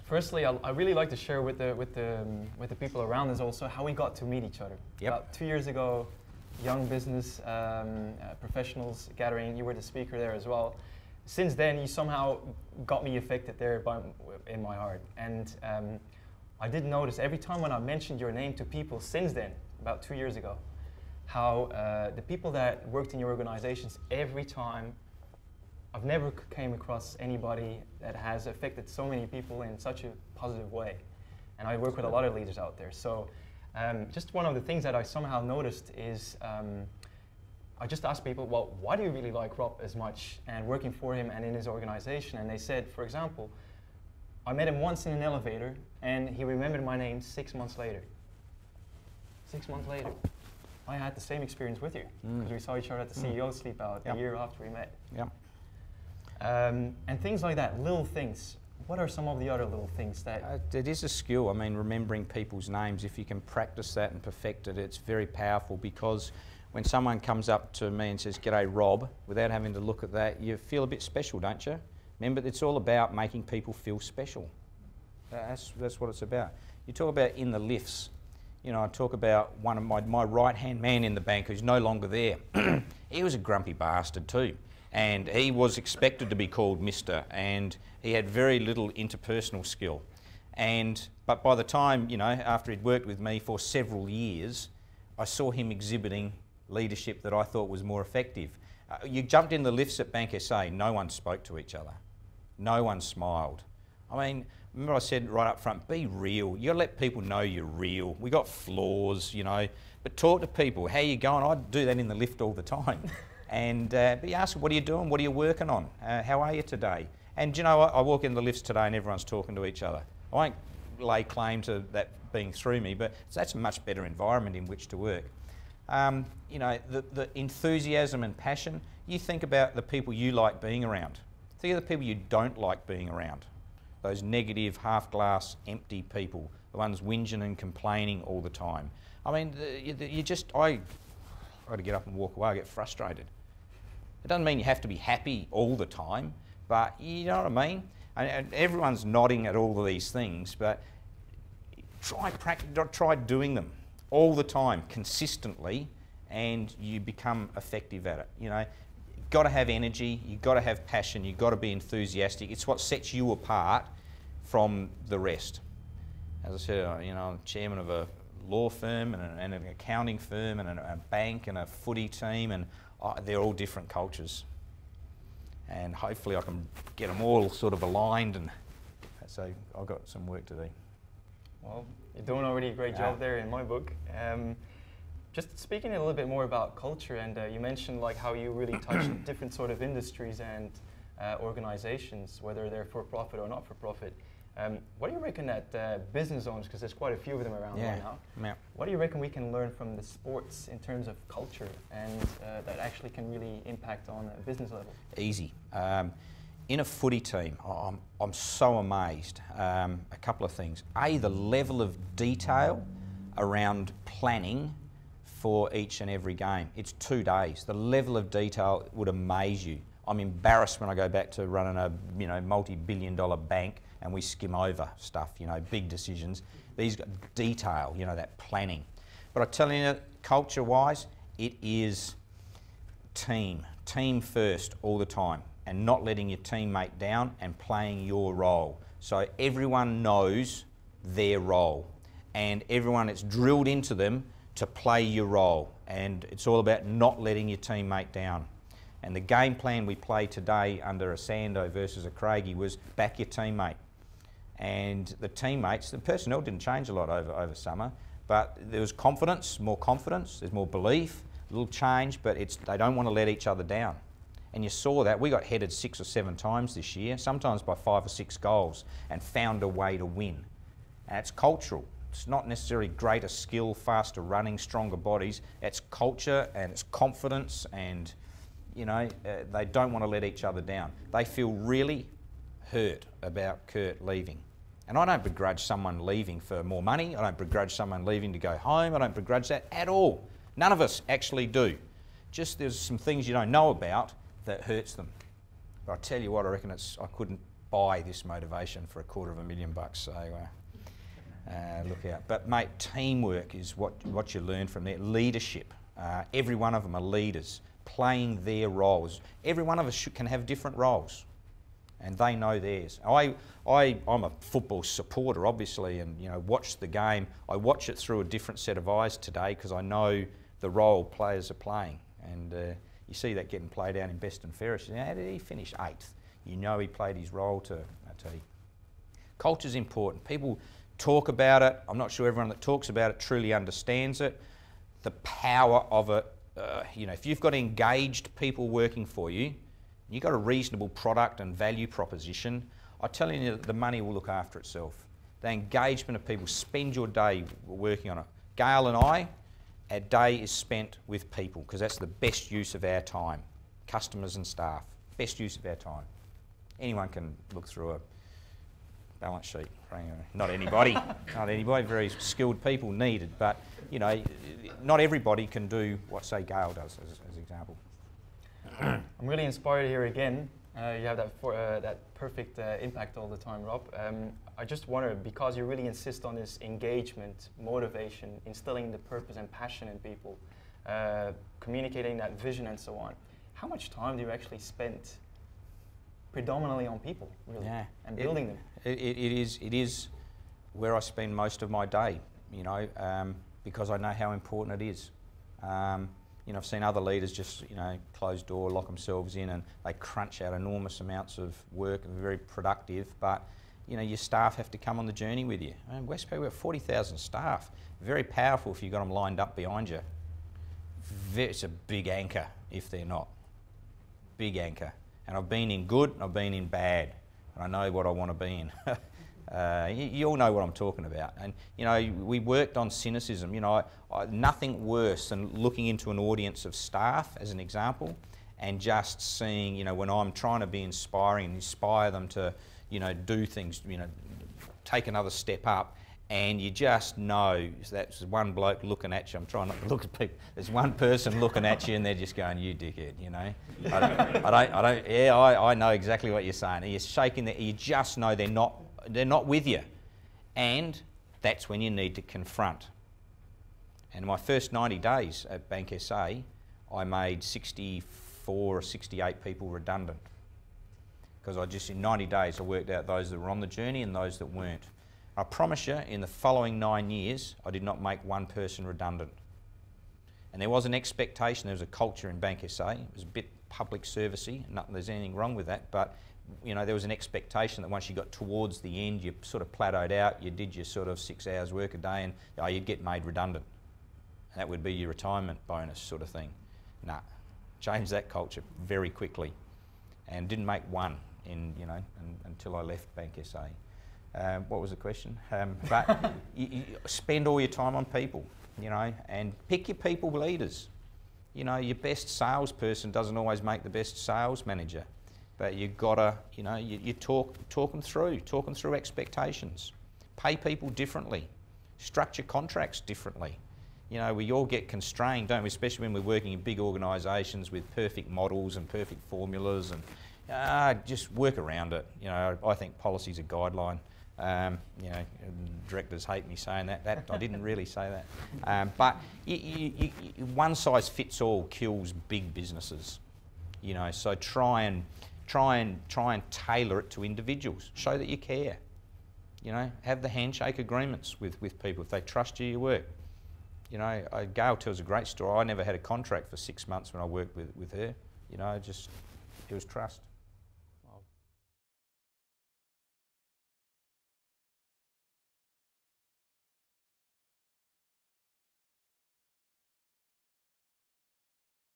Firstly, I really like to share with the people around us also how we got to meet each other. Yep. About 2 years ago, young business professionals gathering. You were the speaker there as well. Since then, you somehow got me affected there in my heart. And I did notice every time when I mentioned your name to people since then, about 2 years ago, how the people that worked in your organizations, every time, I've never came across anybody that has affected so many people in such a positive way. And I work with a lot of leaders out there. So just one of the things that I somehow noticed is I just asked people, well, why do you really like Rob as much and working for him and in his organization? And they said, for example, I met him once in an elevator and he remembered my name 6 months later. 6 months later. I had the same experience with you because we saw each other at the CEO sleep out a year after we met. Yep. And things like that, little things. What are some of the other little things that... It is a skill. I mean, remembering people's names, if you can practice that and perfect it, it's very powerful, because when someone comes up to me and says, "G'day, Rob," without having to look at that, you feel a bit special, don't you? Remember, it's all about making people feel special. That's what it's about. You talk about in the lifts. You know, I talk about one of my right-hand man in the bank who's no longer there. He was a grumpy bastard too. And he was expected to be called Mr. and he had very little interpersonal skill. But by the time, you know, after he'd worked with me for several years, I saw him exhibiting leadership that I thought was more effective. You jumped in the lifts at Bank SA, no one spoke to each other. No one smiled. I mean, remember I said right up front, be real. You gotta let people know you're real. We got flaws, you know, but talk to people. How you going? I do that in the lift all the time. And but you ask them, what are you doing? What are you working on? How are you today? And you know, I walk in the lifts today and everyone's talking to each other. I won't lay claim to that being through me, but that's a much better environment in which to work. You know, the enthusiasm and passion, you think about the people you like being around. Think of the people you don't like being around. Those negative, half-glass, empty people, the ones whinging and complaining all the time. I mean, I got to get up and walk away, I get frustrated. It doesn't mean you have to be happy all the time, but you know what I mean? And everyone's nodding at all of these things, but try doing them all the time, consistently, and you become effective at it. You know, you've got to have energy, you've got to have passion, you've got to be enthusiastic. It's what sets you apart from the rest. As I said, you know, I'm chairman of a law firm and an accounting firm and a bank and a footy team, and they're all different cultures. And hopefully I can get them all sort of aligned, and so I've got some work to do. Well, you're doing already a great job there in my book. Just speaking a little bit more about culture, and you mentioned like how you really touch different sort of industries and organizations, whether they're for profit or not for profit. What do you reckon that business owners, because there's quite a few of them around right now, what do you reckon we can learn from the sports in terms of culture and that actually can really impact on a business level? Easy. In a footy team, I'm so amazed. A couple of things. A, the level of detail around planning for each and every game. It's 2 days. The level of detail would amaze you. I'm embarrassed when I go back to running a multi-billion-dollar bank and we skim over stuff, big decisions. These detail, that planning. But I tell you, culture-wise, it is team first all the time, and not letting your teammate down and playing your role. So everyone knows their role, and everyone, it's drilled into them to play your role, and it's all about not letting your teammate down. And the game plan we played today under a Sando versus a Craigie was back your teammate. And the teammates, the personnel didn't change a lot over summer, but there was confidence, there's more belief, a little change, but they don't want to let each other down. And you saw that. We got headed 6 or 7 times this year, sometimes by 5 or 6 goals, and found a way to win. And it's cultural. It's not necessarily greater skill, faster running, stronger bodies. It's culture and it's confidence, and they don't want to let each other down. They feel really hurt about Kurt leaving. And I don't begrudge someone leaving for more money. I don't begrudge someone leaving to go home. I don't begrudge that at all. None of us actually do. Just there's some things you don't know about that hurts them. But I tell you what, I reckon I couldn't buy this motivation for $250,000. So look out. But mate, teamwork is what you learn from there. Leadership. Every one of them are leaders, playing their roles. Every one of us can have different roles, and they know theirs. I'm a football supporter, obviously, and watch the game. I watch it through a different set of eyes today because I know the role players are playing, and you see that getting played out in Best and Fairest. How did he finish 8th? You know he played his role to you. Culture's important. People talk about it. I'm not sure everyone that talks about it truly understands it. The power of it. If you've got engaged people working for you, you've got a reasonable product and value proposition, I tell you that the money will look after itself. The engagement of people, spend your day working on it. Gail and I, our day is spent with people because that's the best use of our time. Customers and staff, best use of our time. Anyone can look through a balance sheet. Not anybody, not anybody. Very skilled people needed, but not everybody can do what, say, Gail does, as an example. I'm really inspired here again. You have that perfect impact all the time, Rob. I just wonder, because you really insist on this engagement, motivation, instilling the purpose and passion in people, communicating that vision and so on, how much time do you actually spend predominantly on people, really, and building them? It is where I spend most of my day, because I know how important it is. I've seen other leaders just, close door, lock themselves in, and they crunch out enormous amounts of work and are very productive, but, your staff have to come on the journey with you. And Westpac, we've got 40,000 staff. Very powerful if you've got them lined up behind you. It's a big anchor if they're not. Big anchor. And I've been in good and I've been in bad, and I know what I want to be in. You all know what I'm talking about. And, we worked on cynicism. Nothing worse than looking into an audience of staff, as an example, and just seeing, when I'm trying to be inspiring and inspire them to, do things, take another step up, and you just know that's one bloke looking at you. I'm trying not to look at people. There's one person looking at you, and they're just going, "You dickhead," I know exactly what you're saying. You're shaking. You just know they're not with you, and that's when you need to confront. And in my first 90 days at Bank SA, I made 64 or 68 people redundant, because in 90 days I worked out those that were on the journey and those that weren't. I promise you, in the following 9 years, I did not make one person redundant. And there was an expectation, there was a culture in Bank SA. It was a bit public servicey, not that there's anything wrong with that, but there was an expectation that once you got towards the end, you sort of plateaued out, you did your sort of 6 hours work a day, and you'd get made redundant. And that would be your retirement bonus sort of thing. Nah, changed that culture very quickly, and didn't make one until I left Bank SA. What was the question? But you spend all your time on people, and pick your people leaders. Your best salesperson doesn't always make the best sales manager, but you've got to, you talk them through expectations. Pay people differently. Structure contracts differently. We all get constrained, don't we? Especially when we're working in big organisations with perfect models and perfect formulas, and just work around it. I think policy's a guideline. Directors hate me saying that. I didn't really say that. But one size fits all kills big businesses. So try and tailor it to individuals. Show that you care. Have the handshake agreements with people. If they trust you, you work. Gail tells a great story. I never had a contract for 6 months when I worked with her. It was trust.